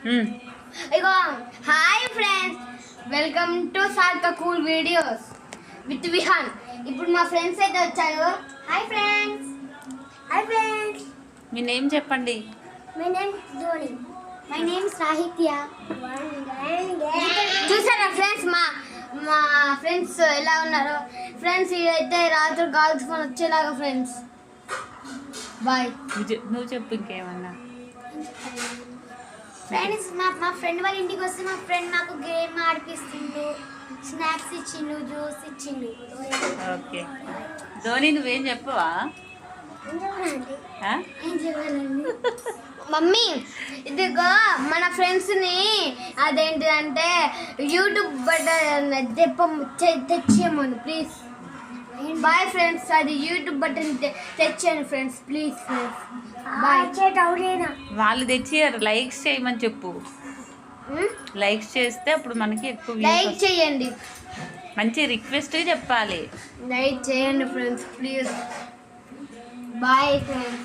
Ego hi friends, welcome to సార్క cool videos with Vihan. ఇప్పుడు మా ఫ్రెండ్స్ అయితే వచ్చారు. Hi friends. Hi friends. మీ నేమ్ చెప్పండి. My name Dhoni. My name Sahitya. చూసారా ఫ్రెండ్స్ మా మా ఫ్రెండ్స్ ఎలా ఉన్నారో? ఫ్రెండ్స్ ఇదైతే రాత్రి గాల్స్ ఫోన్ వచ్చేలాగా ఫ్రెండ్స్. బాయ్. నువ్వు చెప్పు ఇంకేమన్నా. ఫ్రెండ్స్ మా ఫ్రెండ్ వాళ్ళ ఇంటికి వస్తే మా ఫ్రెండ్ నాకు గేమ్ ఆడిపిస్తుండు, స్నాక్స్ ఇచ్చిండు, జ్యూస్ ఇచ్చిండు. ఓకే ధోని, నువ్వేం చెప్పవా? మమ్మీ ఇదిగో మన ఫ్రెండ్స్ని అదేంటిదంటే యూట్యూబ్ బటన్ తెచ్చేయమను ప్లీజ్. బాయ్ ఫ్రెండ్స్, అది యూట్యూబ్ బటన్ తెచ్చాను ఫ్రెండ్స్, ప్లీజ్ ఫ్రెండ్స్. బాయ్. వాళ్ళు తెచ్చారు, లైక్స్ చేయమని చెప్పు. లైక్స్ చేస్తే అప్పుడు మనకి ఎక్కువ లైక్ చేయండి. మంచి రిక్వెస్ట్ చెప్పాలి. లైక్ చేయండి ఫ్రెండ్స్ ప్లీజ్. Bye friends.